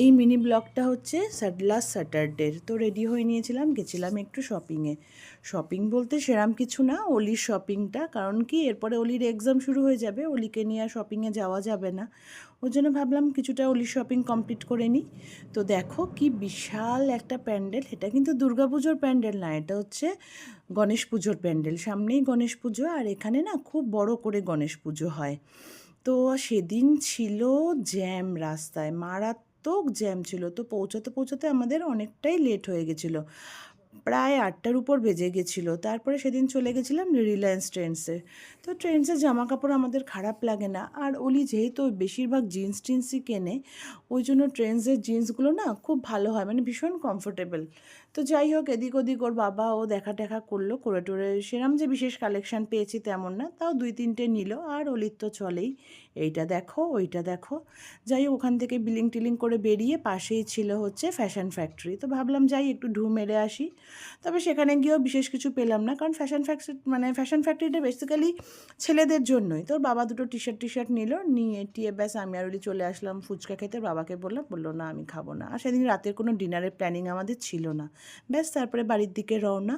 এই মিনি ব্লগটা হচ্ছে লাস্ট স্যাটারডের। তো রেডি হয়ে নিয়েছিলাম, গেছিলাম একটু শপিংয়ে। শপিং বলতে সেরম কিছু না, অলির শপিংটা। কারণ কি এরপরে অলির এক্সাম শুরু হয়ে যাবে, অলিকে নিয়ে আর শপিংয়ে যাওয়া যাবে না। ওই জন্য ভাবলাম কিছুটা অলির শপিং কমপ্লিট করে নিই। তো দেখো কি বিশাল একটা প্যান্ডেল, এটা কিন্তু দুর্গাপুজোর প্যান্ডেল না, এটা হচ্ছে গণেশ পুজোর প্যান্ডেল। সামনেই গণেশ পুজো, আর এখানে না খুব বড় করে গণেশ পুজো হয়। তো সেদিন ছিল জ্যাম রাস্তায়, মারাত্মক জ্যাম ছিল। তো পৌঁছাতে পৌঁছাতে আমাদের অনেকটাই লেট হয়ে গেছিলো, প্রায় 8টার উপর বেজে গেছিলো। তারপরে সেদিন চলে গেছিলাম রিলায়েন্স ট্রেন্ডসে। তো ট্রেন্ডসের জামা কাপড় আমাদের খারাপ লাগে না, আর ওলি যেহেতু বেশিরভাগ জিন্স টিন্সই কেনে, ওই জন্য ট্রেন্ডসের জিন্সগুলো না খুব ভালো হয়, মানে ভীষণ কমফোর্টেবল। তো যাই হোক, এদিক ওদিক ওর বাবা ও দেখা টেখা করলো, করে টোরে সেরম যে বিশেষ কালেকশান পেয়েছি তেমন না, তাও 2-3টে নিল। আর অলির তো চলেই, এইটা দেখো ওইটা দেখো। যাই হোক, ওখান থেকে বিলিং টিলিং করে বেরিয়ে পাশেই ছিল হচ্ছে ফ্যাশন ফ্যাক্টরি। তো ভাবলাম যাই একটু ঢু মেরে আসি। তবে সেখানে গিয়েও বিশেষ কিছু পেলাম না, কারণ ফ্যাশন ফ্যাক্টরিটা বেসিক্যালি ছেলেদের জন্যই। তোর বাবা দুটো টি শার্ট নিল, নিয়ে টিয়ে ব্যাস আমি আর ওলি চলে আসলাম ফুচকা খেতে। বাবাকে বললাম, বললো না আমি খাবো না। আর সেদিন রাতের কোনো ডিনারের প্ল্যানিং আমাদের ছিল না। ব্যাস তারপরে বাড়ির দিকে রওনা।